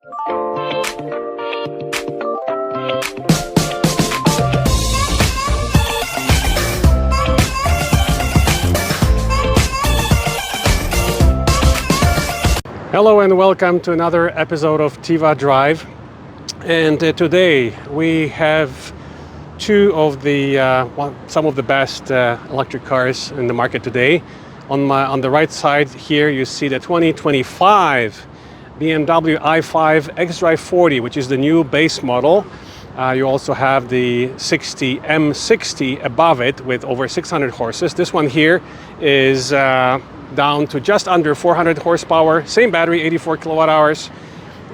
Hello and welcome to another episode of xdrive. And today we have two of the some of the best electric cars in the market today. On the right side here you see the 2025 BMW i5 xDrive 40, which is the new base model. You also have the M60 above it with over 600 horses. This one here is down to just under 400 horsepower, same battery, 84 kilowatt hours,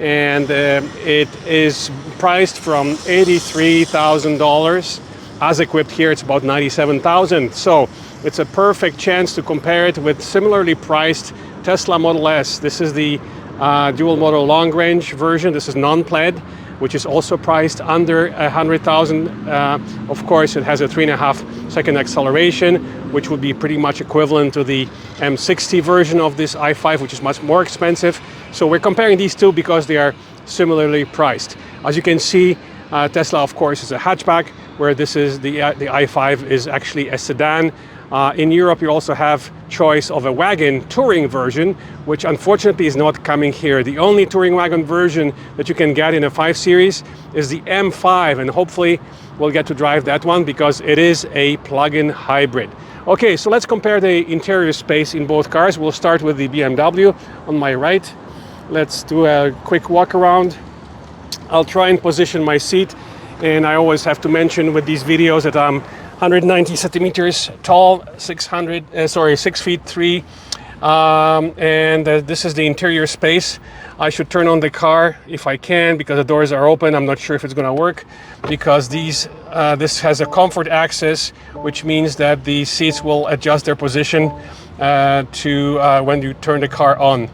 and it is priced from $83,000. As equipped here, it's about $97,000. So it's a perfect chance to compare it with similarly priced Tesla Model S. This is the dual motor long range version. This is non-pled, which is also priced under $100,000. Of course, it has a 3.5-second acceleration, which would be pretty much equivalent to the M60 version of this i5, which is much more expensive. So we're comparing these two because they are similarly priced. As you can see, Tesla, of course, is a hatchback, where this is the i5 is actually a sedan. In Europe, you also have choice of a wagon touring version, which unfortunately is not coming here. The only touring wagon version that you can get in a 5 Series is the M5, and hopefully we'll get to drive that one because it is a plug-in hybrid. Okay, so let's compare the interior space in both cars. We'll start with the BMW on my right. Let's do a quick walk around. I'll try and position my seat, and I always have to mention with these videos that I'm 190 centimeters tall, 6 feet 3, and this is the interior space. I should turn on the car if I can because the doors are open. I'm not sure if it's going to work because this has a comfort access, which means that the seats will adjust their position to when you turn the car on.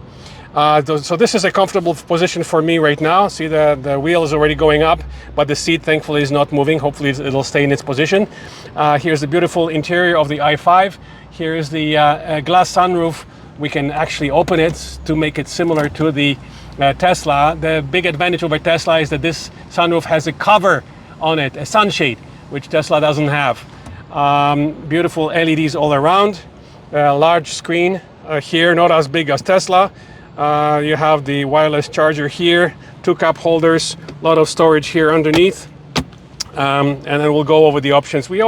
So this is a comfortable position for me right now. See, the wheel is already going up, but the seat thankfully is not moving. Hopefully it'll stay in its position. Here's the beautiful interior of the i5. Here is the glass sunroof. We can actually open it to make it similar to the Tesla. The big advantage over Tesla is that this sunroof has a cover on it, a sunshade, which Tesla doesn't have. Beautiful LEDs all around. Large screen here, not as big as Tesla. You have the wireless charger here, 2 cup holders, a lot of storage here underneath, and then we'll go over the options. We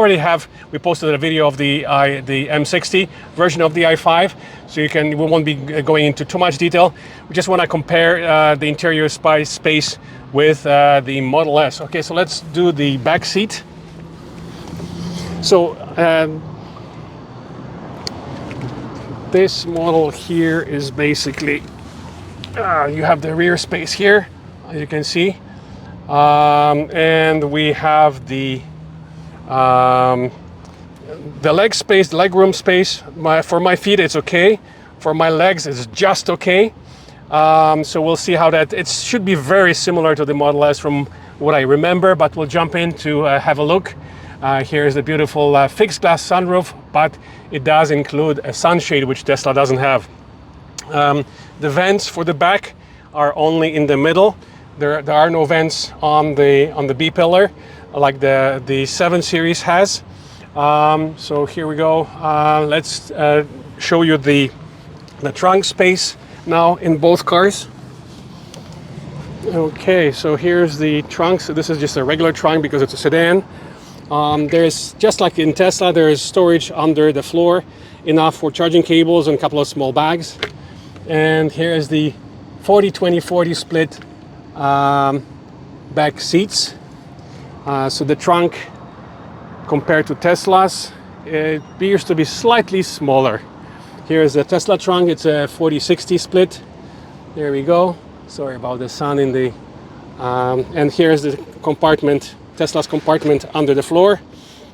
posted a video of the M60 version of the i5, so we won't be going into too much detail. We just want to compare the interior space with the Model S. Okay, so let's do the back seat. So this model here is basically you have the rear space here, as you can see, and we have the leg space, the leg room space. For my feet it's okay, for my legs it's just okay. So we'll see how it should be very similar to the Model S from what I remember, but we'll jump in to have a look. Here's the beautiful fixed glass sunroof, but it does include a sunshade, which Tesla doesn't have. The vents for the back are only in the middle. There are no vents on the B pillar like the 7 Series has. So here we go. Let's show you the trunk space now in both cars. Okay, so here's the trunk. So this is just a regular trunk because it's a sedan. There's, just like in Tesla, there is storage under the floor, enough for charging cables and a couple of small bags. And here is the 40-20-40 split back seats. So the trunk, compared to Tesla's, it appears to be slightly smaller. Here is the Tesla trunk. It's a 40-60 split. There we go. Sorry about the sun in the... and here is the compartment, Tesla's compartment under the floor.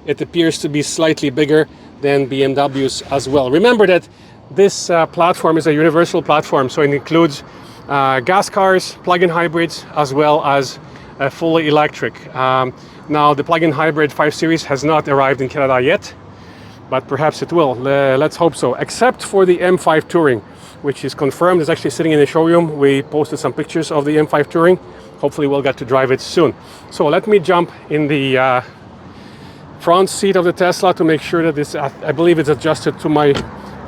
It appears to be slightly bigger than BMW's as well. Remember that this platform is a universal platform, so it includes gas cars, plug-in hybrids, as well as fully electric. Now, the plug-in hybrid 5 Series has not arrived in Canada yet, but perhaps it will. Let's hope so, except for the M5 Touring, which is confirmed. It's actually sitting in the showroom. We posted some pictures of the M5 Touring. Hopefully we'll get to drive it soon. So let me jump in the front seat of the Tesla to make sure that this, I believe it's adjusted to my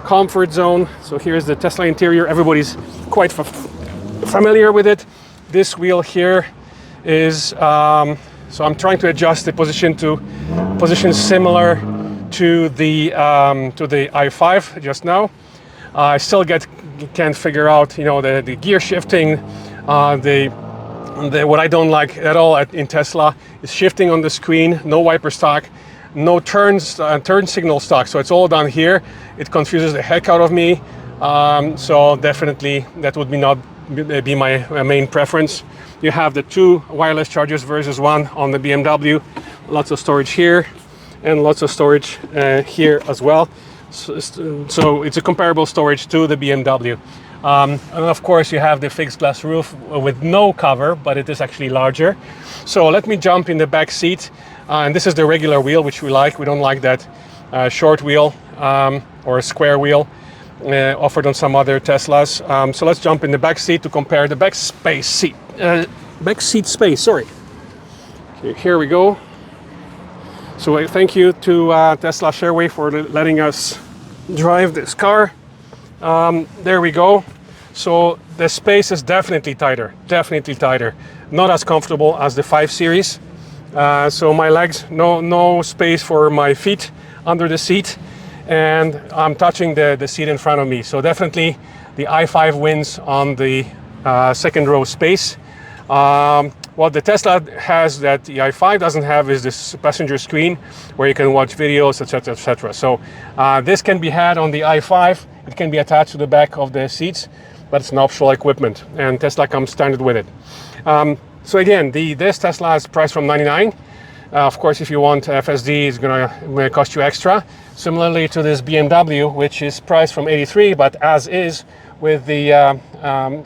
comfort zone. So here's the Tesla interior. Everybody's quite familiar with it. This wheel here is, so I'm trying to adjust the position to position similar to the i5 just now. I still can't figure out, you know, the gear shifting. What I don't like at all in Tesla is shifting on the screen, no wiper stock, no turn signal stock. So it's all done here. It confuses the heck out of me. So definitely that would not be my main preference. You have the 2 wireless chargers versus 1 on the BMW. Lots of storage here and lots of storage here as well. So it's a comparable storage to the BMW. And of course you have the fixed glass roof with no cover, but it is actually larger. So let me jump in the back seat, and this is the regular wheel, which we like. We don't like that short wheel or a square wheel offered on some other Teslas. So let's jump in the back seat to compare the back seat space. Sorry. Okay, here we go. So thank you to Tesla Shareway for letting us drive this car. There we go. So the space is definitely tighter, not as comfortable as the 5 Series. So my legs, no space for my feet under the seat, and I'm touching the seat in front of me. So definitely the i5 wins on the second row space. What the Tesla has that the i5 doesn't have is this passenger screen where you can watch videos, etc., etc. So this can be had on the i5. It can be attached to the back of the seats, but it's an optional equipment, and Tesla comes standard with it. So again, this Tesla is priced from $99. Of course, if you want FSD, it's going to cost you extra. Similarly to this BMW, which is priced from $83, but as is with the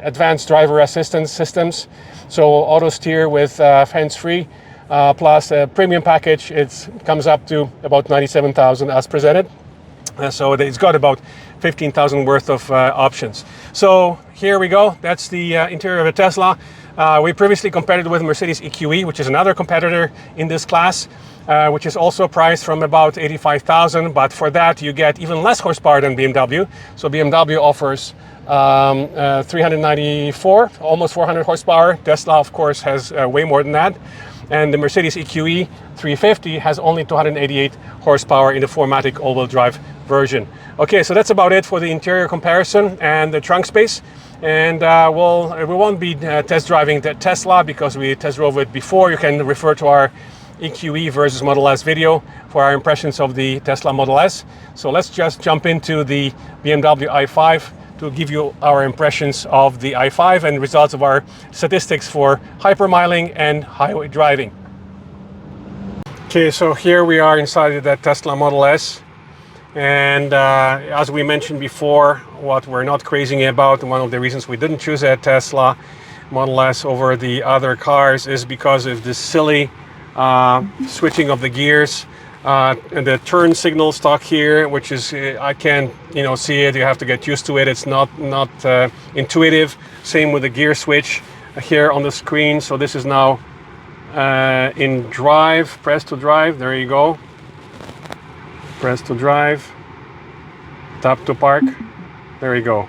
advanced driver assistance systems. So auto steer with hands-free, plus a premium package, it comes up to about $97,000 as presented. So it's got about 15,000 worth of options. So here we go. That's the interior of a Tesla. We previously compared it with Mercedes EQE, which is another competitor in this class, which is also priced from about 85,000. But for that, you get even less horsepower than BMW. So BMW offers 394, almost 400 horsepower. Tesla, of course, has way more than that. And the Mercedes EQE 350 has only 288 horsepower in the 4matic all-wheel drive version. Okay, so that's about it for the interior comparison and the trunk space. And we won't be test driving the Tesla because we test drove it before. You can refer to our EQE versus Model S video for our impressions of the Tesla Model S. So let's just jump into the BMW i5 to give you our impressions of the i5 and results of our statistics for hypermiling and highway driving. Okay, so here we are inside the Tesla Model S. And as we mentioned before, what we're not crazy about, one of the reasons we didn't choose a Tesla Model S over the other cars is because of this silly switching of the gears. And the turn signal stock here, which is I can't see it. You have to get used to it. It's not intuitive. Same with the gear switch here on the screen. So this is now in drive. Press to drive. There you go. Press to drive. Tap to park. There you go.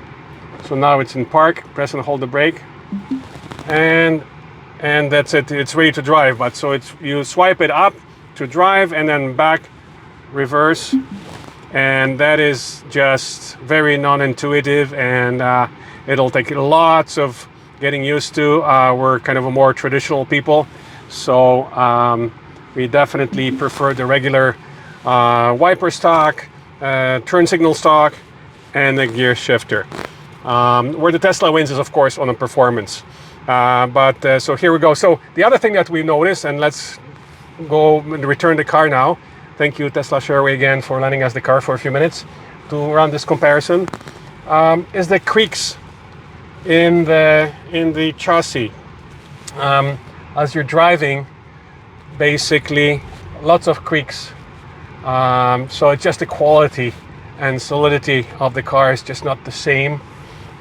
So now it's in park. Press and hold the brake, and that's it. It's ready to drive. But so you swipe it up to drive and then back, reverse, and that is just very non-intuitive, and it'll take lots of getting used to. We're kind of a more traditional people, so we definitely prefer the regular wiper stock, turn signal stock, and the gear shifter. Where the Tesla wins is of course on the performance. So here we go. So the other thing that we noticed, and let's go and return the car now. Thank you, Tesla Shareway, again for lending us the car for a few minutes to run this comparison. Is the creaks in the chassis. As you're driving, basically lots of creaks. So it's just the quality and solidity of the car is just not the same.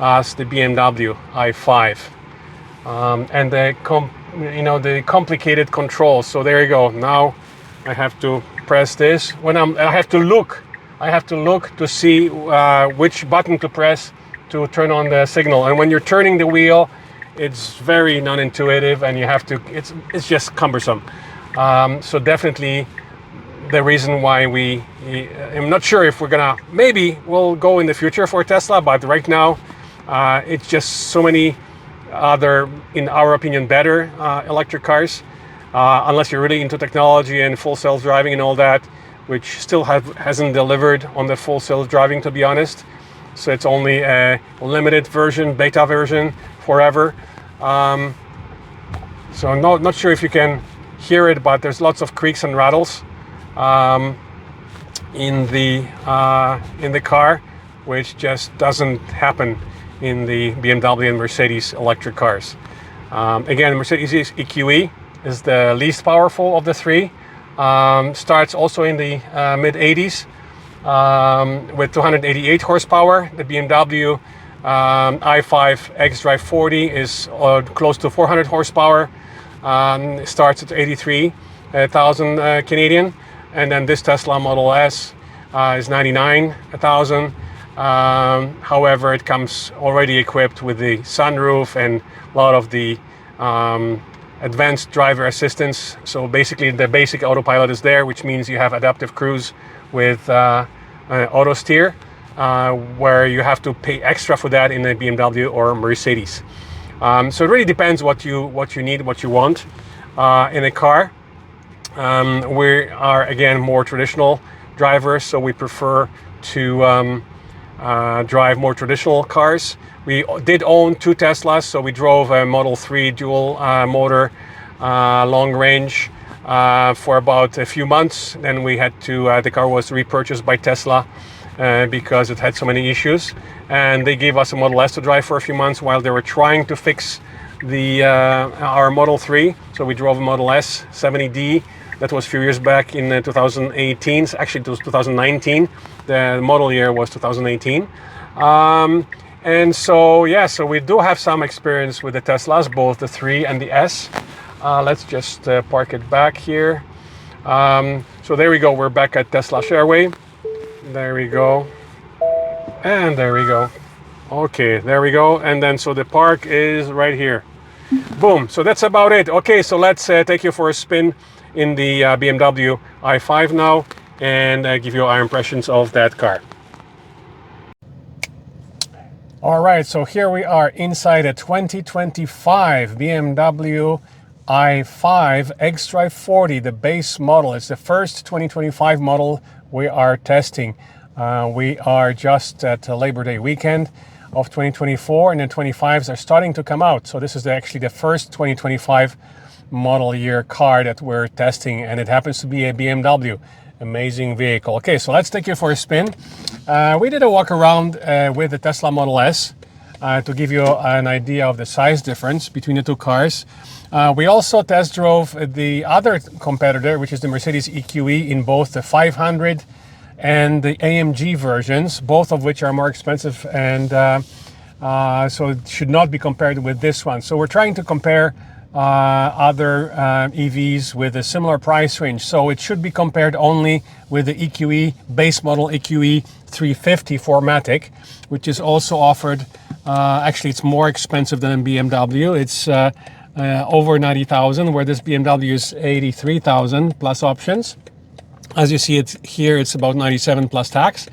as the BMW i5. And the the complicated controls. So there you go. Now I have to press this. When I have to look to see which button to press to turn on the signal. And when you're turning the wheel, it's very non-intuitive, and you have to. It's just cumbersome. So definitely the reason why I'm not sure if we're gonna. Maybe we'll go in the future for Tesla, but right now it's just so many other, in our opinion, better electric cars, unless you're really into technology and full self-driving and all that, which still hasn't delivered on the full self-driving, to be honest. So it's only a limited version, beta version, forever. So not sure if you can hear it, but there's lots of creaks and rattles in the car, which just doesn't happen in the BMW and Mercedes electric cars. Again, Mercedes EQE is the least powerful of the three. Starts also in the mid 80s with 288 horsepower. The BMW i5 xDrive 40 is close to 400 horsepower. Starts at 83,000 Canadian, and then this Tesla Model S is 99,000. However, it comes already equipped with the sunroof and a lot of the advanced driver assistance. So basically the basic autopilot is there, which means you have adaptive cruise with auto steer, where you have to pay extra for that in a BMW or Mercedes. So it really depends what you need, what you want in a car. We are, again, more traditional drivers, so we prefer to drive more traditional cars. We did own two Teslas, so we drove a Model 3 dual motor long range for about a few months. Then we had to, the car was repurchased by Tesla because it had so many issues, and they gave us a Model S to drive for a few months while they were trying to fix our Model 3. So we drove a Model S 70D. That was a few years back in 2018. Actually, it was 2019. The model year was 2018. And so, yeah, so we do have some experience with the Teslas, both the 3 and the S. Let's just park it back here. So there we go. We're back at Tesla Shareway. There we go. And there we go. Okay, there we go. And then, so the park is right here. Boom. So that's about it. Okay, so let's take you for a spin in the BMW i5 now, and give you our impressions of that car. All right, so here we are inside a 2025 BMW i5 xDrive 40, the base model. It's the first 2025 model we are testing. We are just at Labor Day weekend of 2024, and then 25s are starting to come out. So this is actually the first 2025 model year car that we're testing, and it happens to be a BMW. Amazing vehicle. Okay, so let's take you for a spin. We did a walk around with the Tesla Model S to give you an idea of the size difference between the two cars. We also test drove the other competitor, which is the Mercedes EQE, in both the 500 and the AMG versions, both of which are more expensive, and so it should not be compared with this one. So we're trying to compare other EVs with a similar price range. So it should be compared only with the EQE, base model EQE 350 4matic, which is also offered. Actually, it's more expensive than BMW. It's over 90,000, where this BMW is 83,000 plus options. As you see it here, it's about 97 plus tax.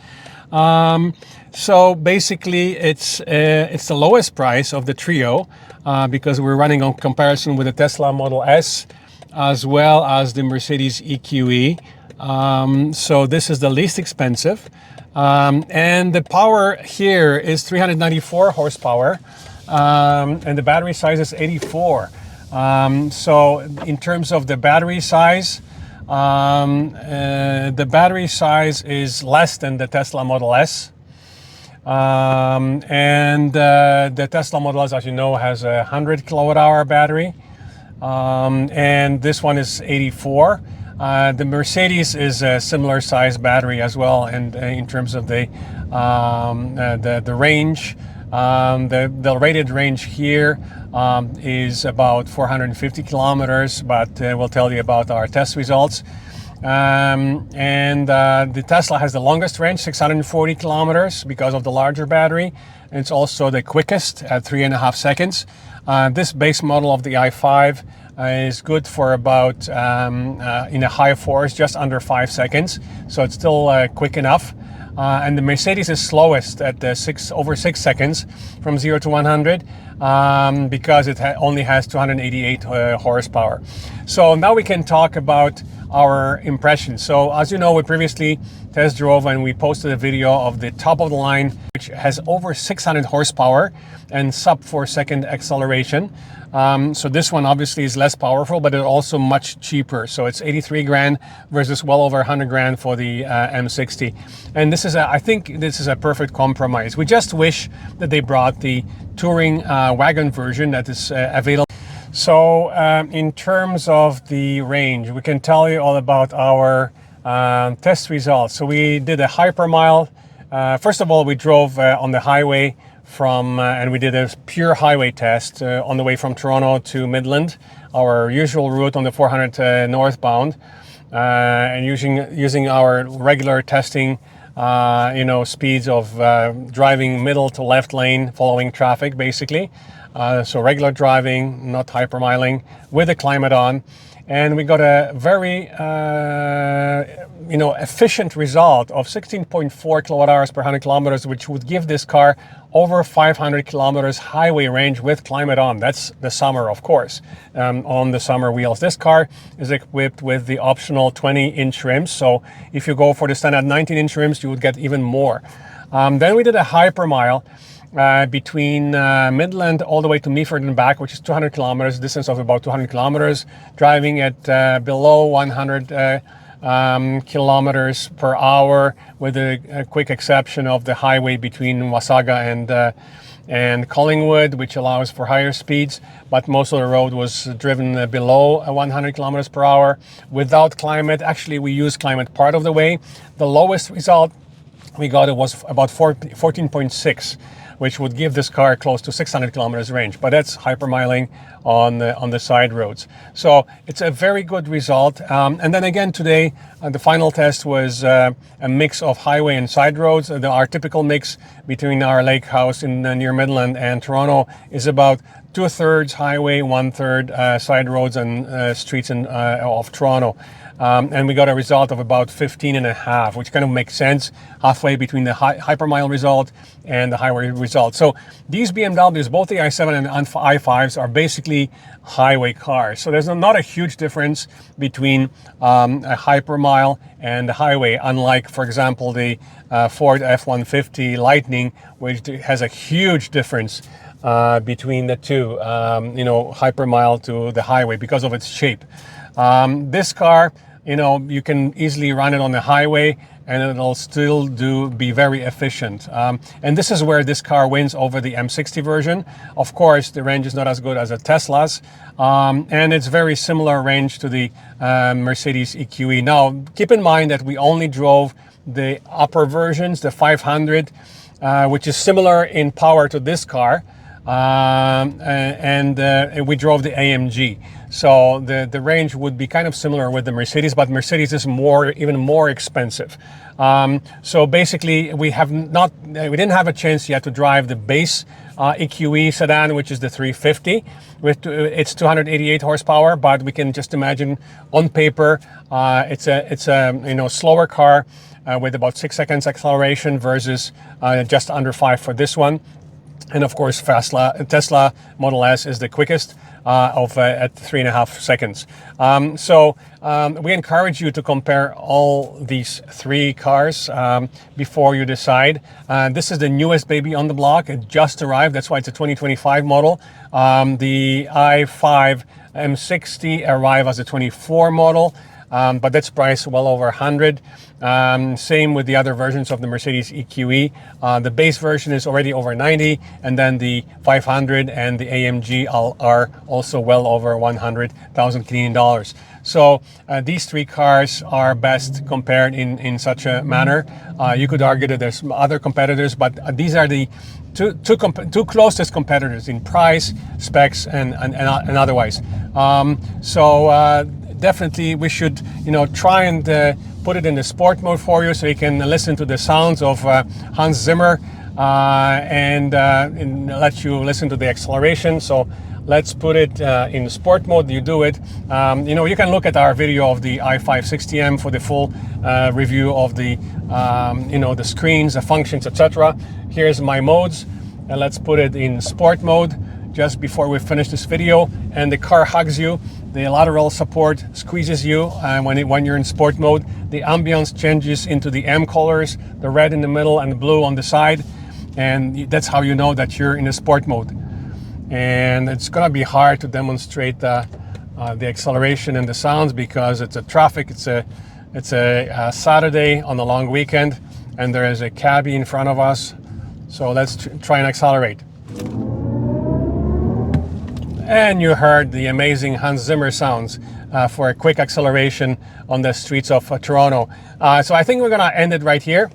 So basically, it's the lowest price of the trio because we're running on comparison with the Tesla Model S as well as the Mercedes EQE. So this is the least expensive. And the power here is 394 horsepower, and the battery size is 84. So in terms of the battery size, the battery size is less than the Tesla Model S. And the Tesla Model S, as you know, has a 100 kilowatt hour battery, and this one is 84. The Mercedes is a similar size battery as well, and in terms of the range, The rated range here is about 450 kilometers, but we'll tell you about our test results. The Tesla has the longest range, 640 kilometers, because of the larger battery. It's also the quickest at 3.5 seconds. This base model of the i5 is good for about, in a high force, just under 5 seconds. So it's still quick enough. And the Mercedes is slowest at over 6 seconds from 0 to 100 because it only has 288 horsepower. So now we can talk about our impressions. So as you know, we previously test drove and we posted a video of the top of the line, which has over 600 horsepower and sub 4-second acceleration. So this one obviously is less powerful, but it's also much cheaper. So it's 83 grand versus well over 100 grand for the M60. And this is I think this is a perfect compromise. We just wish that they brought the touring wagon version that is available. So in terms of the range, we can tell you all about our test results. So we did a hypermile. First of all, we drove on the highway and we did a pure highway test on the way from Toronto to Midland, our usual route on the 400 northbound, and using our regular testing, speeds of driving middle to left lane, following traffic, basically. So regular driving, not hypermiling, with the climate on. And we got a very, efficient result of 16.4 kilowatt hours per 100 kilometers, which would give this car over 500 kilometers highway range with climate on. That's the summer, of course, on the summer wheels. This car is equipped with the optional 20-inch rims. So if you go for the standard 19-inch rims, you would get even more. Then we did a hypermile between Midland all the way to Meaford and back, which is 200 kilometers, distance of about 200 kilometers, driving at below 100 kilometers per hour, with a quick exception of the highway between Wasaga and Collingwood, which allows for higher speeds, but most of the road was driven below 100 kilometers per hour without climate. Actually, we used climate part of the way. The lowest result we got, it was about 14.6, which would give this car close to 600 kilometers range, but that's hypermiling on the side roads. So it's a very good result. And then again today, the final test was a mix of highway and side roads. Our typical mix between our lake house in near Midland and Toronto is about 2/3 highway, 1/3 side roads and streets of Toronto. And we got a result of about 15.5, which kind of makes sense, halfway between the hypermile result and the highway result. So these BMWs, both the i7 and i5s, are basically highway cars. So there's not a huge difference between a hypermile and the highway, unlike, for example, the Ford F-150 Lightning, which has a huge difference between the two, hypermile to the highway because of its shape. This car, you can easily run it on the highway and it'll still be very efficient. And this is where this car wins over the M60 version. Of course, the range is not as good as a Tesla's, and it's very similar range to the Mercedes EQE. Now, keep in mind that we only drove the upper versions, the 500, which is similar in power to this car. And we drove the AMG. So the range would be kind of similar with the Mercedes, but Mercedes is even more expensive. So basically, we didn't have a chance yet to drive the base EQE sedan, which is the 350 with its 288 horsepower. But we can just imagine on paper, it's a slower car with about 6 seconds acceleration versus just under 5 for this one. And of course, Tesla Model S is the quickest at 3.5 seconds. So we encourage you to compare all these three cars before you decide. This is the newest baby on the block. It just arrived. That's why it's a 2025 model. The i5 M60 arrived as a 24 model. but that's priced well over 100. Same with the other versions of the Mercedes EQE. The base version is already over 90, and then the 500 and the AMG are also well over 100,000 Canadian dollars. So these three cars are best compared in such a manner. You could argue that there's some other competitors, but these are the two closest competitors in price, specs, and otherwise. Definitely we should, try and put it in the sport mode for you, so you can listen to the sounds of Hans Zimmer and let you listen to the acceleration. So let's put it in sport mode. You do it. You can look at our video of the i560M for the full review of the the screens, the functions, etc. Here's my modes, and let's put it in sport mode just before we finish this video. And the car hugs you. The lateral support squeezes you when you're in sport mode. The ambience changes into the M colors, the red in the middle and the blue on the side, and that's how you know that you're in a sport mode. And it's gonna be hard to demonstrate the acceleration and the sounds because it's a traffic. It's a Saturday on a long weekend, and there is a cabbie in front of us. So let's try and accelerate. And you heard the amazing Hans Zimmer sounds for a quick acceleration on the streets of Toronto. So I think we're gonna end it right here.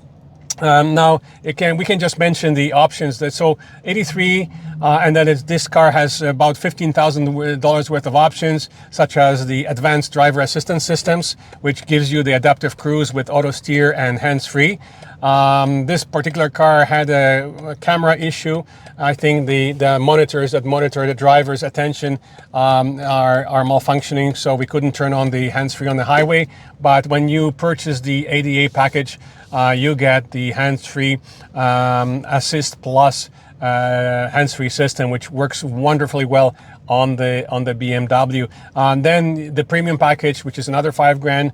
Now we can just mention the options. So 83, and then this car has about $15,000 worth of options, such as the advanced driver assistance systems, which gives you the adaptive cruise with auto steer and hands-free. This particular car had a camera issue. I think the monitors that monitor the driver's attention are malfunctioning, so we couldn't turn on the hands-free on the highway. But when you purchase the ADA package, you get the hands-free Assist Plus hands-free system, which works wonderfully well on the BMW. Then the premium package, which is another $5,000.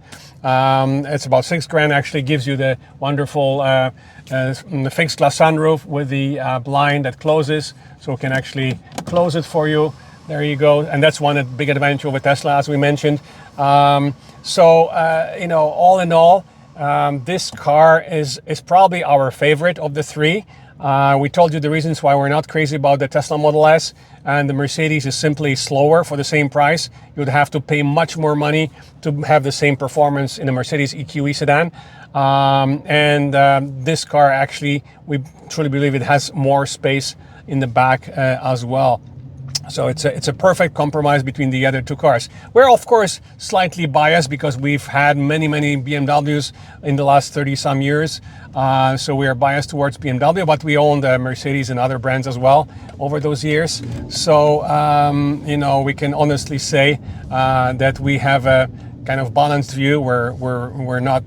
It's about $6,000 actually. Gives you the wonderful fixed glass sunroof with the blind that closes, so it can actually close it for you. There you go. And that's one big advantage over Tesla, as we mentioned. All in all, this car is probably our favorite of the three. We told you the reasons why we're not crazy about the Tesla Model S, and the Mercedes is simply slower for the same price. You would have to pay much more money to have the same performance in a Mercedes EQE sedan. This car actually, we truly believe it has more space in the back as well. So it's a perfect compromise between the other two cars. We're of course slightly biased because we've had many BMWs in the last 30 some years. So we are biased towards BMW, but we owned Mercedes and other brands as well over those years. So we can honestly say that we have a kind of balanced view. We're not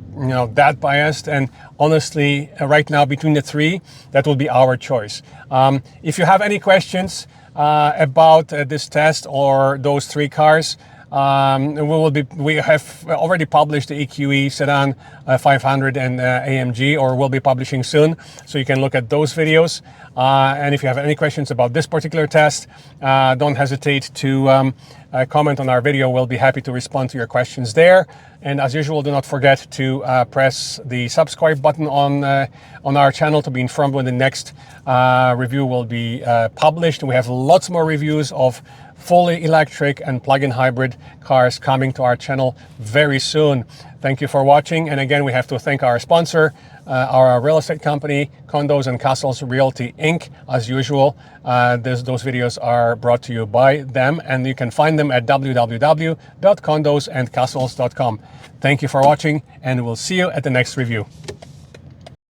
that biased, and honestly right now between the three, that will be our choice. If you have any questions about this test or those three cars, we have already published the EQE sedan 500 and AMG, or will be publishing soon, so you can look at those videos. And if you have any questions about this particular test, don't hesitate to comment on our video. We'll be happy to respond to your questions there. And as usual, do not forget to press the subscribe button on our channel to be informed when the next review will be published. We have lots more reviews of fully electric and plug-in hybrid cars coming to our channel very soon. Thank you for watching. And again, we have to thank our sponsor, our real estate company, Condos and Castles Realty Inc. As usual, those videos are brought to you by them, and you can find them at www.condosandcastles.com. Thank you for watching, and we'll see you at the next review.